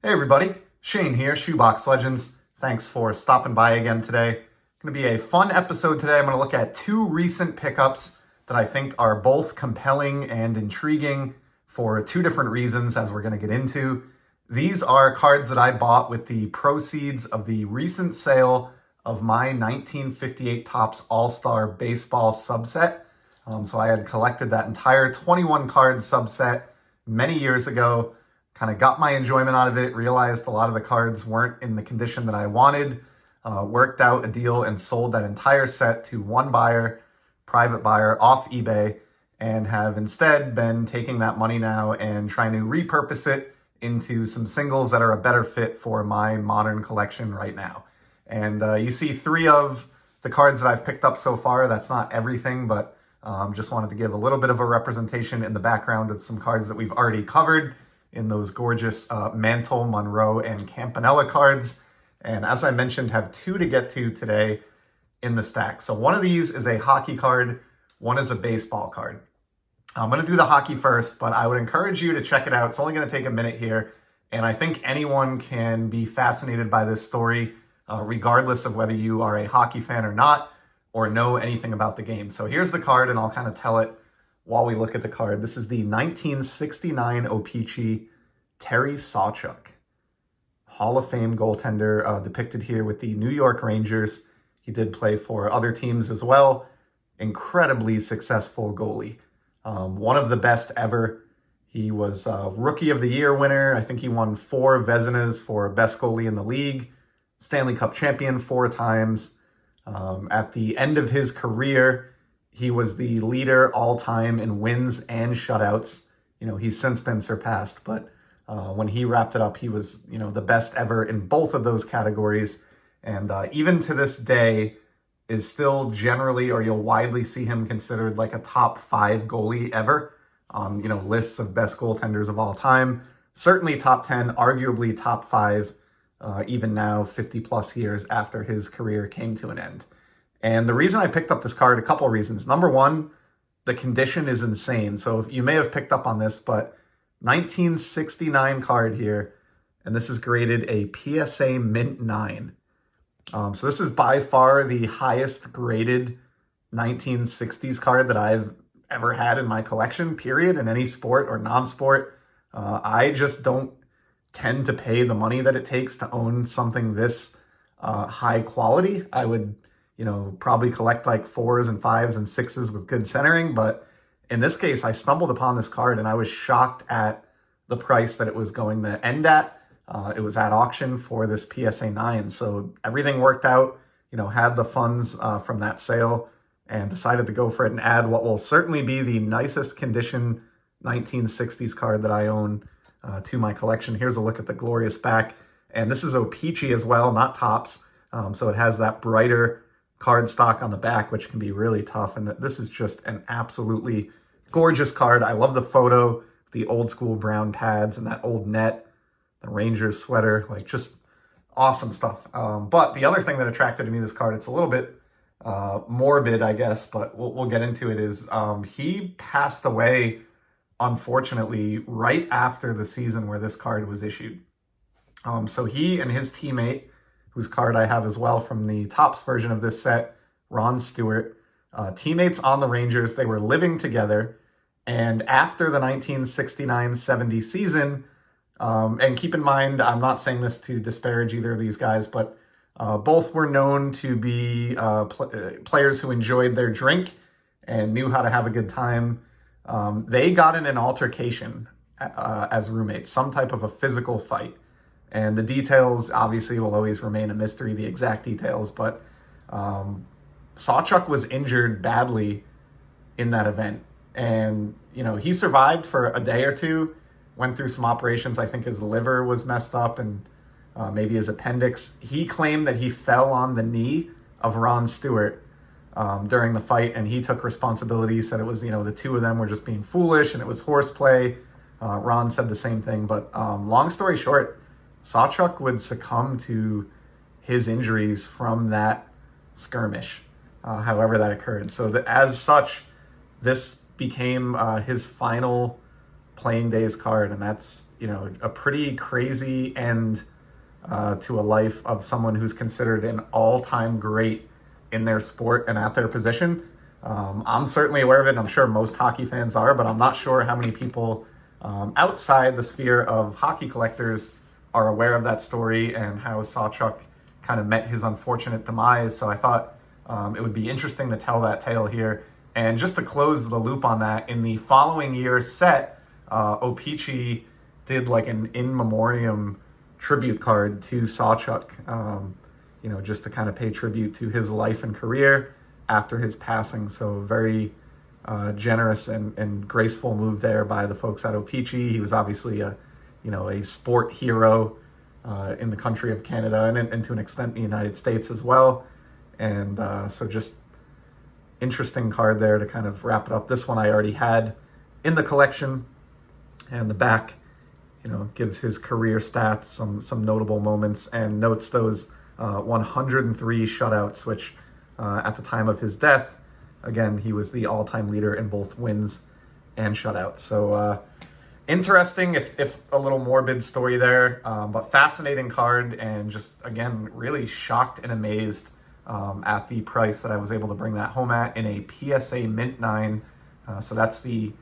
Hey everybody, Shane here, Shoebox Legends. Thanks for stopping by again today. Going to be a fun episode today. I'm going to look at two recent pickups that I think are both compelling and intriguing for two different reasons, as we're going to get into. These are cards that I bought with the proceeds of the recent sale of my 1958 Topps All-Star Baseball subset. So I had collected that entire 21 card subset many years ago. Kind of got my enjoyment out of it, realized a lot of the cards weren't in the condition that I wanted, worked out a deal and sold that entire set to one buyer, private buyer off eBay, and have instead been taking that money now and trying to repurpose it into some singles that are a better fit for my modern collection right now. And you see three of the cards that I've picked up so far. That's not everything, but just wanted to give a little bit of a representation in the background of some cards that we've already covered in those gorgeous Mantle, Monroe, and Campanella cards. And as I mentioned, have two to get to today in the stack. So one of these is a hockey card, one is a baseball card. I'm going to do the hockey first, but I would encourage you to check it out. It's only going to take a minute here, and I think anyone can be fascinated by this story, regardless of whether you are a hockey fan or not, or know anything about the game. So here's the card, and I'll kind of tell it while we look at the card. This is the 1969 O-Pee-Chee Terry Sawchuk, Hall of Fame goaltender, depicted here with the New York Rangers. He did play for other teams as well. Incredibly successful goalie. One of the best ever. He was Rookie of the Year winner. I think he won 4 Vezinas for best goalie in the league. Stanley Cup champion 4 times. At the end of his career, he was the leader all time in wins and shutouts. You know, he's since been surpassed, but when he wrapped it up, he was, the best ever in both of those categories. And even to this day is still generally, or you'll widely see him considered like a top 5 goalie ever on, lists of best goaltenders of all time. Certainly top 10, arguably top 5, even now 50 plus years after his career came to an end. And the reason I picked up this card, a couple of reasons. Number one, the condition is insane. So you may have picked up on this, but 1969 card here, and this is graded a PSA Mint 9. So this is by far the highest graded 1960s card that I've ever had in my collection, period, in any sport or non-sport. I just don't tend to pay the money that it takes to own something this high quality. I would probably collect like 4s and 5s and 6s with good centering. But in this case, I stumbled upon this card and I was shocked at the price that it was going to end at. It was at auction for this PSA 9. So everything worked out, had the funds from that sale and decided to go for it and add what will certainly be the nicest condition 1960s card that I own to my collection. Here's a look at the glorious back. And this is O-Pee-Chee as well, not Topps. So it has that brighter card stock on the back, which can be really tough. And this is just an absolutely gorgeous card. I love the photo, the old school brown pads and that old net, the Rangers sweater, like just awesome stuff. But the other thing that attracted me to this card, it's a little bit morbid, I guess, but we'll get into it, is he passed away, unfortunately, right after the season where this card was issued. So he and his teammate, whose card I have as well from the Topps version of this set, Ron Stewart, teammates on the Rangers. They were living together. And after the 1969-70 season, and keep in mind, I'm not saying this to disparage either of these guys, but both were known to be players who enjoyed their drink and knew how to have a good time. They got in an altercation as roommates, some type of a physical fight. And the details obviously will always remain a mystery, the exact details, but Sawchuk was injured badly in that event. And, he survived for a day or two, went through some operations. I think his liver was messed up and maybe his appendix. He claimed that he fell on the knee of Ron Stewart during the fight, and he took responsibility, said it was, the two of them were just being foolish and it was horseplay. Ron said the same thing, but long story short, Sawchuk would succumb to his injuries from that skirmish, however that occurred. So as such, this became his final playing days card, and that's, a pretty crazy end to a life of someone who's considered an all-time great in their sport and at their position. I'm certainly aware of it, and I'm sure most hockey fans are, but I'm not sure how many people outside the sphere of hockey collectors are aware of that story and how Sawchuk kind of met his unfortunate demise. So I thought it would be interesting to tell that tale here. And just to close the loop on that, in the following year's set, O-Pee-Chee did like an in memoriam tribute card to Sawchuk, just to kind of pay tribute to his life and career after his passing. So very generous and graceful move there by the folks at O-Pee-Chee. He was obviously a sport hero in the country of Canada and to an extent the United States as well. And so just interesting card there to kind of wrap it up. This one I already had in the collection, and the back, gives his career stats, some notable moments, and notes those 103 shutouts, which at the time of his death, again, he was the all-time leader in both wins and shutouts. So interesting, if a little morbid story there, but fascinating card, and just, again, really shocked and amazed at the price that I was able to bring that home at in a PSA Mint 9. So that's the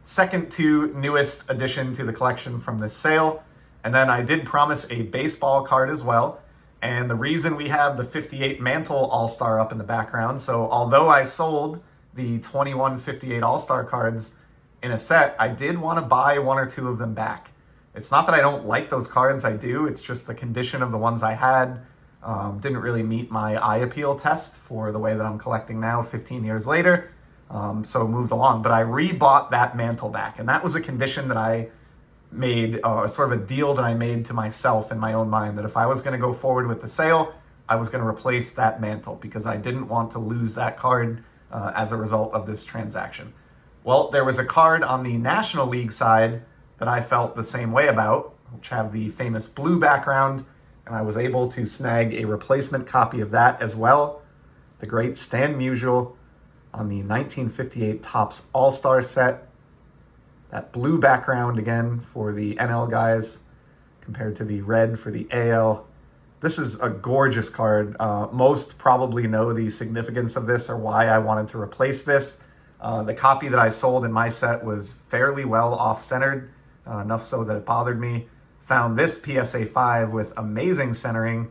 second to newest addition to the collection from this sale. And then I did promise a baseball card as well. And the reason we have the 58 Mantle All-Star up in the background, so although I sold the 21 58 All-Star cards in a set, I did want to buy one or two of them back. It's not that I don't like those cards, I do. It's just the condition of the ones I had didn't really meet my eye appeal test for the way that I'm collecting now 15 years later. So moved along, but I rebought that Mantle back, and that was a condition that I made, sort of a deal that I made to myself in my own mind, that if I was going to go forward with the sale, I was going to replace that Mantle because I didn't want to lose that card as a result of this transaction. Well, there was a card on the National League side that I felt the same way about, which have the famous blue background, and I was able to snag a replacement copy of that as well. The great Stan Musial on the 1958 Topps All-Star set. That blue background again for the NL guys compared to the red for the AL. This is a gorgeous card. Most probably know the significance of this or why I wanted to replace this. The copy that I sold in my set was fairly well off-centered, enough so that it bothered me. Found this PSA 5 with amazing centering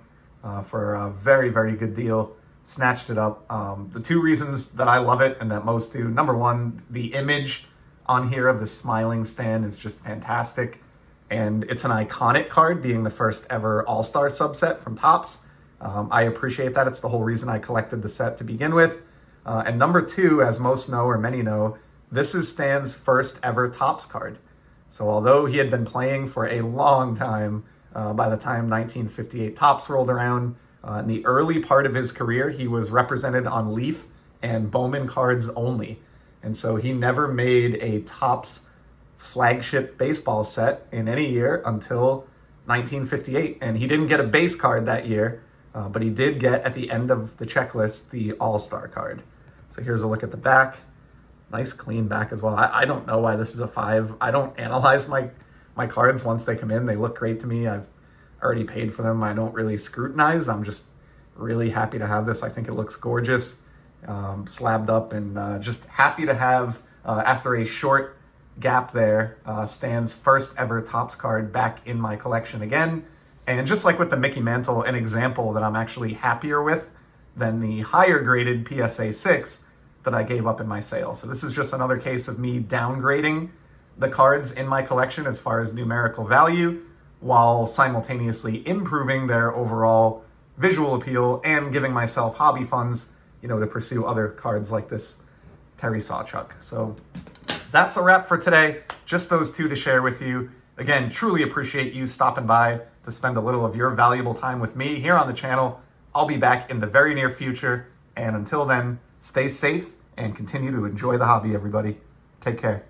for a very, very good deal. Snatched it up. The two reasons that I love it and that most do, number one, the image on here of the smiling Stan is just fantastic. And it's an iconic card, being the first ever All-Star subset from Topps. I appreciate that. It's the whole reason I collected the set to begin with. And number two, as most know or many know, this is Stan's first ever Topps card. So although he had been playing for a long time, by the time 1958 Topps rolled around, in the early part of his career, he was represented on Leaf and Bowman cards only. And so he never made a Topps flagship baseball set in any year until 1958. And he didn't get a base card that year, but he did get, at the end of the checklist, the All-Star card. So here's a look at the back. Nice clean back as well. I don't know why this is a 5. I don't analyze my cards once they come in. They look great to me. I've already paid for them. I don't really scrutinize. I'm just really happy to have this. I think it looks gorgeous, slabbed up, and just happy to have, after a short gap there, Stan's first ever Topps card back in my collection again. And just like with the Mickey Mantle, an example that I'm actually happier with than the higher graded PSA 6 that I gave up in my sale. So this is just another case of me downgrading the cards in my collection as far as numerical value, while simultaneously improving their overall visual appeal and giving myself hobby funds, to pursue other cards like this Terry Sawchuk. So that's a wrap for today. Just those two to share with you. Again, truly appreciate you stopping by to spend a little of your valuable time with me here on the channel. I'll be back in the very near future. And until then, stay safe and continue to enjoy the hobby, everybody. Take care.